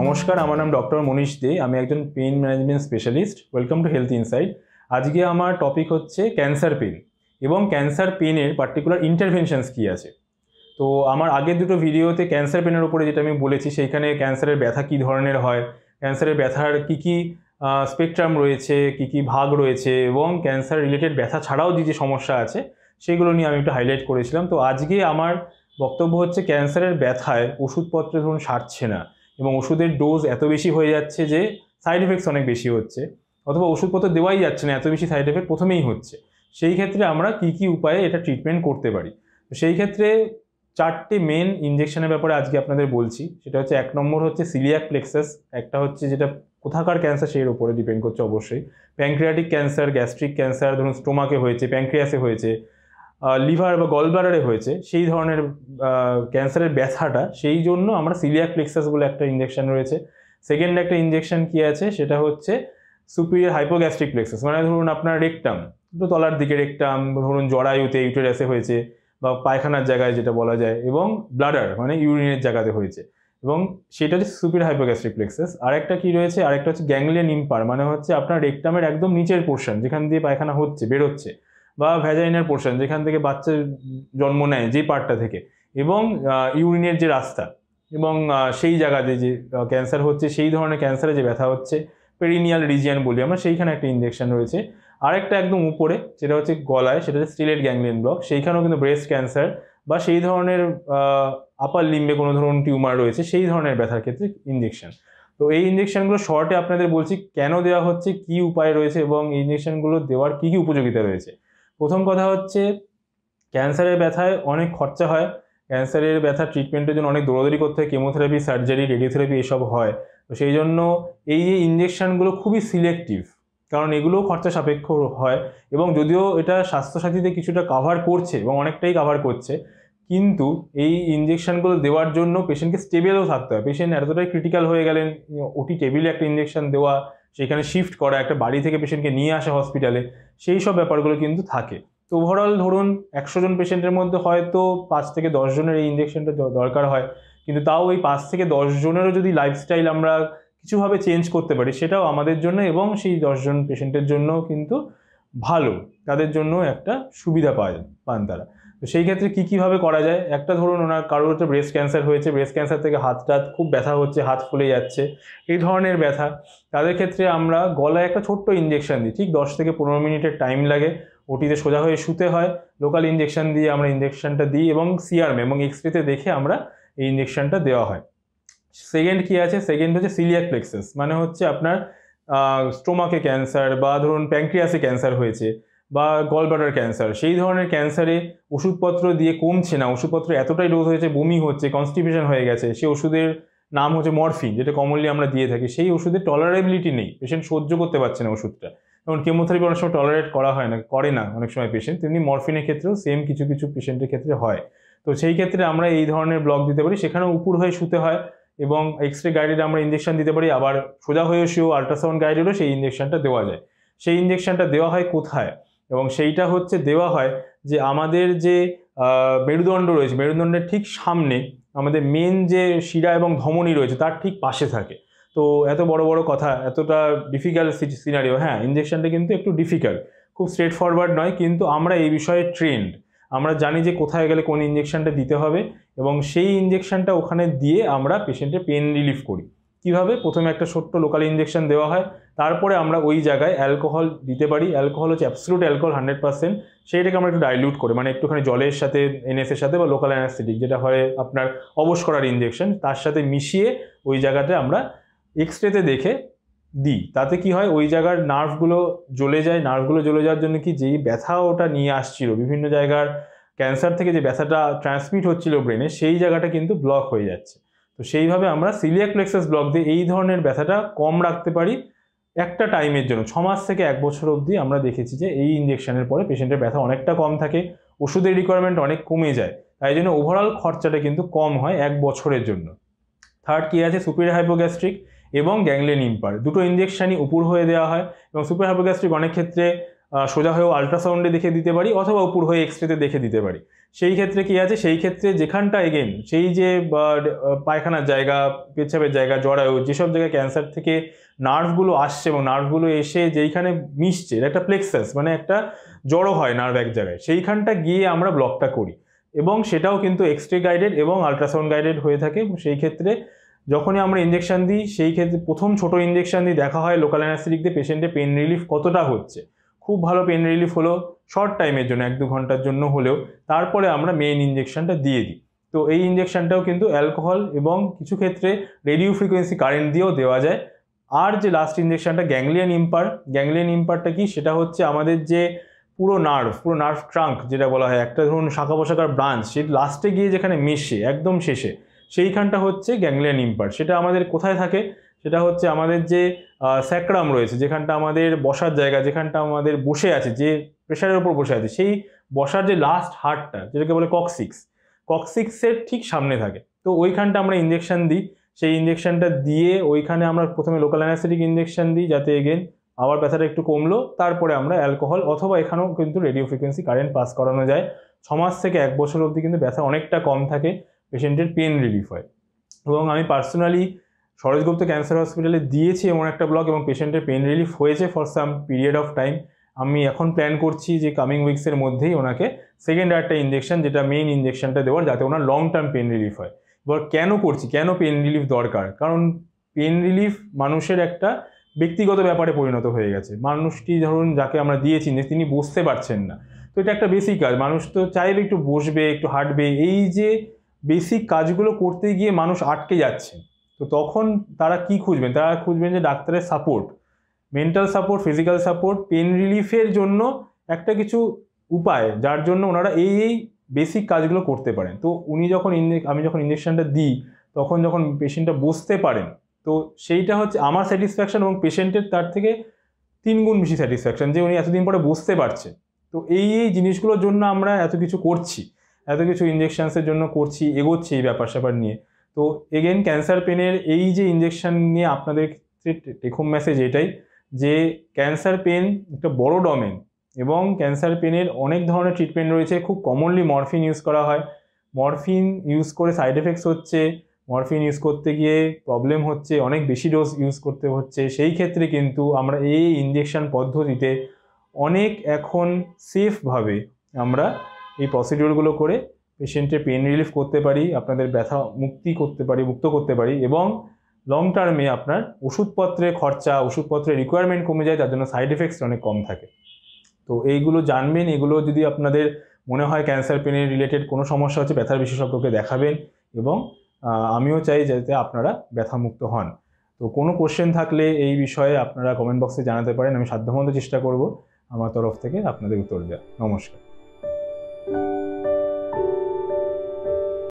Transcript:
নমস্কার, আমার নাম ডক্টর মনীশ দে। আমি একজন pain management specialist. Welcome to health insight. আজকে আমার টপিক হচ্ছে ক্যান্সার পেন এবং ক্যান্সার পেনের পার্টিকুলার ইন্টারভেনশনস কী আছে। তো আমার আগের দুটো ভিডিওতে ক্যান্সার পেনের উপরে যেটা আমি বলেছি, সেইখানে ক্যান্সারের ব্যথা কী ধরনের হয়, ক্যান্সারের ব্যথার কী কী স্পেকট্রাম রয়েছে, কী কী ভাগ রয়েছে এবং ক্যান্সার রিলেটেড ব্যথা ছাড়াও যে যে সমস্যা আছে সেগুলো নিয়ে আমি একটু হাইলাইট করেছিলাম। তো আজকে আমার বক্তব্য হচ্ছে ক্যান্সারের ব্যথায় ওষুধপত্রে ধরুন সারছে না এবং ওষুধের ডোজ এত বেশি হয়ে যাচ্ছে যে সাইড এফেক্টস অনেক বেশি হচ্ছে, অথবা ওষুধপত্র দেওয়াই যাচ্ছে না, এত বেশি সাইড এফেক্ট প্রথমেই হচ্ছে। সেই ক্ষেত্রে আমরা কী কী উপায়ে এটা ট্রিটমেন্ট করতে পারি। তো সেই ক্ষেত্রে চারটে মেন ইনজেকশনের ব্যাপারে আজকে আপনাদের বলছি। সেটা হচ্ছে, এক নম্বর হচ্ছে সিলিয়াক প্লেক্সাস। একটা হচ্ছে যেটা কোথাকার ক্যান্সার সেই উপরে ডিপেন্ড করছে অবশ্যই। প্যানক্রিয়াটিক ক্যান্সার, গ্যাস্ট্রিক ক্যান্সার ধরুন স্টোমাকে হয়েছে, প্যানক্রিয়াসে হয়েছে, লিভার বা গলব্লাডারে হয়েছে, সেই ধরনের ক্যান্সারের ব্যথাটা, সেই জন্য আমরা সিলিয়াক প্লেক্সাস বলে একটা ইনজেকশন রয়েছে। সেকেন্ড একটা ইনজেকশন কি আছে, সেটা হচ্ছে সুপিরিয়র হাইপোগ্যাস্ট্রিক প্লেক্সাস। মানে ধরুন আপনার রেকটাম, একটু তলার দিকে রেকটাম, ধরুন জরায়ুতে ইউটেরাসে হয়েছে বা পায়খানার জায়গায় যেটা বলা যায়, এবং ব্লাডার মানে ইউরিনের জায়গাতে হয়েছে, এবং সেটা হচ্ছে সুপিরিয়র হাইপোগ্যাস্ট্রিক প্লেক্সাস। আরেকটা কি রয়েছে, আরেকটা হচ্ছে গ্যাংলিয়ন ইম্পার, মানে হচ্ছে আপনার রেকটামের একদম নিচের পোর্শন যেখান দিয়ে পায়খানা হচ্ছে বেরোচ্ছে, বা ভ্যাজাইনার পোর্শন যেখান থেকে বাচ্চা জন্ম নেয় যে পার্টটা থেকে, এবং ইউরিনের যে রাস্তা, এবং সেই জায়গাতে যে ক্যান্সার হচ্ছে, সেই ধরনের ক্যান্সারে যে ব্যথা হচ্ছে, পেরিনিয়াল রিজিয়ান বলি আমরা, সেইখানে একটা ইনজেকশন রয়েছে। আরেকটা একদম উপরে, যেটা হচ্ছে গলায়, সেটা হচ্ছে স্টিলেট গ্যাংলিয়ন ব্লক, সেইখানেও কিন্তু ব্রেস্ট ক্যান্সার বা সেই ধরনের আপার লিম্বে কোনো ধরুন টিউমার রয়েছে, সেই ধরনের ব্যথার ক্ষেত্রে ইনজেকশন। তো এই ইনজেকশনগুলো শর্টে আপনাদের বলছি কেন দেওয়া হচ্ছে, কি উপায় রয়েছে, এবং এই ইনজেকশনগুলো দেওয়ার কী কী উপযোগিতা রয়েছে। প্রথম কথা হচ্ছে, ক্যান্সারের ব্যথায় অনেক খরচা হয়। ক্যান্সারের ব্যথা ট্রিটমেন্টের জন্য অনেক দৌড়াদৌড়ি করতে হয়, কেমোথেরাপি, সার্জারি, রেডিওথেরাপি এসব হয়। তো সেই জন্য এই যে ইনজেকশনগুলো খুবই সিলেক্টিভ, কারণ এগুলোও খরচা সাপেক্ষ হয়। এবং যদিও এটা স্বাস্থ্যসাথীতে কিছুটা কাভার করছে এবং অনেকটাই কাভার করছে, কিন্তু এই ইনজেকশনগুলো দেওয়ার জন্য পেশেন্টকে স্টেবেলও থাকতে হয়। পেশেন্ট এতটাই ক্রিটিক্যাল হয়ে গেলেন, ওটি টেবিলে একটা ইনজেকশন দেওয়া, সেখানে শিফট করা, একটা বাড়ি থেকে পেশেন্টকে নিয়ে আসা হসপিটালে, সেই সব ব্যাপারগুলো কিন্তু থাকে। তো ওভারঅল ধরুন 100 জন পেশেন্টের মধ্যে হয়তো 5 থেকে 10 জনের এই ইনজেকশনটা দরকার হয়, কিন্তু তাও এই 5 থেকে 10 জনেরও যদি লাইফস্টাইল আমরা কিছুভাবে চেঞ্জ করতে পারি, সেটাও আমাদের জন্য এবং সেই 10 জন পেশেন্টের জন্য কিন্তু ভালো, তাদের জন্য একটা সুবিধা পান তারা। তো সেই ক্ষেত্রে কীভাবে করা যায়, একটা ধরুন ওনার কারোর হচ্ছে ব্রেস্ট ক্যান্সার হয়েছে, ব্রেস্ট ক্যান্সার থেকে হাতটা খুব ব্যথা হচ্ছে, হাত ফুলে যাচ্ছে, এই ধরনের ব্যথা, তাদের ক্ষেত্রে আমরা গলায় একটা ছোট্ট ইনজেকশন দিই। ঠিক 10 থেকে 15 মিনিটের টাইম লাগে, ওটিতে সোজা হয়ে শুতে হয়, লোকাল ইনজেকশন দিয়ে আমরা ইনজেকশনটা দিই এবং সিআরএম এবং এক্সরেতে দেখে আমরা এই ইনজেকশনটা দেওয়া হয়। সেকেন্ড কি আছে, সেকেন্ড হচ্ছে সিলিয়াক প্লেক্সাস, মানে হচ্ছে আপনার স্টোমাকে ক্যান্সার বা ধরুন প্যানক্রিয়াসে ক্যান্সার হয়েছে বা গলব্লাডার ক্যান্সার, সেই ধরনের ক্যান্সারে ওষুধপত্র দিয়ে কমছে না, ওষুধপত্র এতটাই ডোজ হয়েছে, বমি হচ্ছে, কনস্টিপেশন হয়ে গেছে, সেই ওষুধের নাম হচ্ছে মরফিন, যেটা কমনলি আমরা দিয়ে থাকি। সেই ওষুধের টলারেবিলিটি নেই, পেশেন্ট সহ্য করতে পারছে না ওষুধটা। যেমন কেমোথেরাপি অনেক সময় টলারেট করা হয় না, করে না অনেক সময় পেশেন্ট, তেমনি মরফিনের ক্ষেত্রেও সেম কিছু কিছু পেশেন্টের ক্ষেত্রে হয়। তো সেই ক্ষেত্রে আমরা এই ধরনের ব্লক দিতে পারি, সেখানে উপর হয়ে শুতে হয় এবং এক্সরে গাইডেড আমরা ইনজেকশন দিতে পারি, আবার সোজা হয়ে শুয়েও আল্ট্রাসাউন্ড গাইডেডও সেই ইনজেকশনটা দেওয়া যায়। সেই ইনজেকশনটা দেওয়া হয় কোথায়, এবং সেইটা হচ্ছে দেওয়া হয় যে আমাদের যে মেরুদণ্ড রয়েছে, মেরুদণ্ডের ঠিক সামনে আমাদের মেন যে শিরা এবং ধমনী রয়েছে তার ঠিক পাশে থাকে। তো এত বড় বড় কথা, এতটা ডিফিকাল্ট সিনারিও, হ্যাঁ ইনজেকশনটা কিন্তু একটু ডিফিকাল্ট, খুব স্ট্রেট ফরওয়ার্ড নয়, কিন্তু আমরা এই বিষয়ে ট্রেন্ড, আমরা জানি যে কোথায় গেলে কোন ইনজেকশনটা দিতে হবে, এবং সেই ইনজেকশনটা ওখানে দিয়ে আমরা পেশেন্টের পেন রিলিফ করি। কিভাবে, প্রথমে একটা ছোট্ট লোকাল ইনজেকশন দেওয়া হয়, তারপরে আমরা ওই জায়গায় অ্যালকোহল দিতে পারি। অ্যালকোহল হচ্ছে অ্যাবসলিউট অ্যালকোহল 100%, সেইটাকে আমরা একটু ডাইলিউট করে, মানে একটুখানি জলের সাথে, এনএসের সাথে বা লোকাল অ্যানাস্থেটিক যেটা হয় আপনার অবশ করার ইনজেকশন, তার সাথে মিশিয়ে ওই জায়গাতে আমরা এক্সরেতে দেখে দিই। তাতে কি হয়, ওই জায়গার নার্ভগুলো জ্বলে যায়। নার্ভগুলো জ্বলে যাওয়ার জন্য কি, যেই ব্যথা ওটা নিয়ে আসছিল বিভিন্ন জায়গার ক্যান্সার থেকে, যে ব্যথাটা ট্রান্সমিট হচ্ছিল ব্রেনে, সেই জায়গাটা কিন্তু ব্লক হয়ে যাচ্ছে। তো সেইভাবে আমরা সিলিয়াক প্লেক্সাস ব্লক দিয়ে এই ধরনের ব্যথাটা কম রাখতে পারি একটা টাইমের জন্য। 6 মাস থেকে 1 বছর অবধি আমরা দেখেছি যে এই ইনজেকশনের পরে পেশেন্টের ব্যথা অনেকটা কম থাকে, ওষুধের রিকোয়ারমেন্ট অনেক কমে যায়, তাই জন্য ওভারঅল খরচাটা কিন্তু কম হয় 1 বছরের জন্য। থার্ড কি আছে, সুপিরিয়র হাইপোগ্যাস্ট্রিক এবং গ্যাংলিয়ন ইম্পার, দুটো ইনজেকশনই উপর হয়ে দেওয়া হয়। এবং সুপিরিয়র হাইপোগ্যাস্ট্রিক অনেক ক্ষেত্রে সোজা হয়েও আল্ট্রাসাউন্ডে দেখে দিতে পারি অথবা উপর হয়ে এক্সরেতে দেখে দিতে পারি। সেই ক্ষেত্রে কি আছে, সেই ক্ষেত্রে যেখানটা এগেন সেই যে পায়খানার জায়গা, পেচ্ছাপের জায়গা, জরায়ু, যেসব জায়গায় ক্যান্সার থেকে নার্ভগুলো আসছে এবং নার্ভগুলো এসে যেইখানে মিশছে, একটা প্লেক্সাস মানে একটা জড়ো হয় নার্ভ এক জায়গায়, সেইখানটা গিয়ে আমরা ব্লকটা করি এবং সেটাও কিন্তু এক্সরে গাইডেড এবং আল্ট্রাসাউন্ড গাইডেড হয়ে থাকে। সেই ক্ষেত্রে যখনই আমরা ইঞ্জেকশন দিই, সেই ক্ষেত্রে প্রথম ছোট ইঞ্জেকশন দিয়ে দেখা হয় লোকাল অ্যানাস্থেটিক দিয়ে পেশেন্টের পেন রিলিফ কতটা হচ্ছে। খুব ভালো পেন রিলিফ হলো শর্ট টাইমের জন্য, 1-2 ঘন্টার জন্য হলেও, তারপরে আমরা মেইন ইঞ্জেকশনটা দিয়ে দিই। তো এই ইঞ্জেকশনটাও কিন্তু অ্যালকোহল এবং কিছু ক্ষেত্রে রেডিও ফ্রিকোয়েন্সি কারেন্ট দিয়েও দেওয়া যায়। আর যে লাস্ট ইঞ্জেকশনটা গ্যাংলিয়ন ইম্পারটা কি, সেটা হচ্ছে আমাদের যে পুরো নার্ভ ট্রাঙ্ক যেটা বলা হয়, একটা ধরুন শাখা প্রশাখার ব্রাঞ্চ, সেই লাস্টে গিয়ে যেখানে মেশে একদম শেষে, সেইখানটা হচ্ছে গ্যাংলিয়ন ইম্পার্ট। সেটা আমাদের কোথায় থাকে, সেটা হচ্ছে আমাদের যে স্যাক্রাম রয়েছে, যেখানটা আমাদের বসার জায়গা, যেখানটা আমাদের বসে আছে, যে প্রেশারের উপর বসে আছে, সেই বসার যে লাস্ট হাড়টা যেটাকে বলে কক্সিক্সের ঠিক সামনে থাকে। তো ওইখানটা আমরা ইঞ্জেকশন দিই। সেই ইঞ্জেকশনটা দিয়ে ওইখানে আমরা প্রথমে লোকাল অ্যানাস্থেটিক ইঞ্জেকশন দিই, যাতে এগেন আবার ব্যথাটা একটু কমলো, তারপরে আমরা অ্যালকোহল অথবা এখানেও কিন্তু রেডিও ফ্রিকোয়েন্সি কারেন্ট পাস করানো যায়। 6 মাস থেকে 1 বছর অবধি কিন্তু ব্যথা অনেকটা কম থাকে, পেশেন্টের পেন রিলিফ হয়। এবং আমি পার্সোনালি সরোজগুপ্ত ক্যান্সার হসপিটালে দিয়েছি এমন একটা ব্লক এবং পেশেন্টের পেন রিলিফ হয়েছে for some period of time. আমি এখন প্ল্যান করছি যে কামিং উইকসের মধ্যেই ওনাকে সেকেন্ড একটা ইঞ্জেকশন, যেটা মেইন ইঞ্জেকশনটা দেওয়ার, যাতে ওনার লং টার্ম পেন রিলিফ হয়। এবার কেন করছি, কেন পেন রিলিফ দরকার? কারণ পেন রিলিফ মানুষের একটা ব্যক্তিগত ব্যাপারে পরিণত হয়ে গেছে। মানুষটি ধরুন যাকে আমরা দিয়েছি, যে তিনি বসতে পারছেন না, তো এটা একটা বেসিক কাজ। মানুষ তো চাইবে একটু বসবে, একটু হাঁটবে, এই যে বেসিক কাজগুলো করতে গিয়ে মানুষ আটকে যাচ্ছে। তো তখন তারা কি খুঁজবেন? তারা খুঁজবেন যে ডাক্তারের support, mental support, physical support, pain রিলিফের জন্য একটা কিছু উপায়, যার জন্য ওনারা এই বেসিক কাজগুলো করতে পারেন। তো আমি যখন ইঞ্জেকশনটা দিই, তখন যখন পেশেন্টটা বসতে পারেন, তো সেইটা হচ্ছে আমার স্যাটিসফ্যাকশন এবং পেশেন্টের তার থেকে 3 গুণ বেশি স্যাটিসফ্যাকশন, যে উনি এতদিন পরে বসতে পারছে। তো এই জিনিসগুলোর জন্য আমরা এত কিছু করছি, এত কিছু ইঞ্জেকশনসের জন্য করছি, এগোচ্ছি এই ব্যাপার স্যাপার নিয়ে। তো এগেন ক্যান্সার পেনের এই যে ইঞ্জেকশন নিয়ে আপনাদের ক্ষেত্রে টেক হোম মেসেজ এটাই, যে ক্যান্সার পেন একটা বড় ডোমেন এবং ক্যান্সার পেনের অনেক ধরনের ট্রিটমেন্ট রয়েছে। খুব কমনলি মরফিন ইউজ করা হয়, মরফিন ইউজ করে সাইড এফেক্টস হচ্ছে, মরফিন ইউজ করতে গিয়ে প্রবলেম হচ্ছে, অনেক বেশি ডোজ ইউজ করতে হচ্ছে। সেই ক্ষেত্রে কিন্তু আমরা এই ইঞ্জেকশন পদ্ধতিতে অনেক এখন সেফভাবে আমরা এই প্রসিডিওরগুলো করে পেশেন্টের পেন রিলিফ করতে পারি, আপনাদের ব্যথা মুক্ত করতে পারি এবং লং টার্মে আপনার ওষুধপত্রের খরচা, ওষুধপত্রের রিকোয়ারমেন্ট কমে যায়, তার জন্য সাইড এফেক্টস অনেক কম থাকে। তো এইগুলো জানবেন। এগুলো যদি আপনাদের মনে হয় ক্যান্সার পেনের রিলেটেড কোনো সমস্যা হচ্ছে, ব্যথার বিশেষজ্ঞকে দেখাবেন এবং আমিও চাই যাতে আপনারা ব্যথামুক্ত হন। তো কোনো কোশ্চেন থাকলে এই বিষয়ে আপনারা কমেন্ট বক্সে জানাতে পারেন, আমি সাধ্যমতো চেষ্টা করব আমার তরফ থেকে আপনাদের উত্তর দেওয়ার। নমস্কার।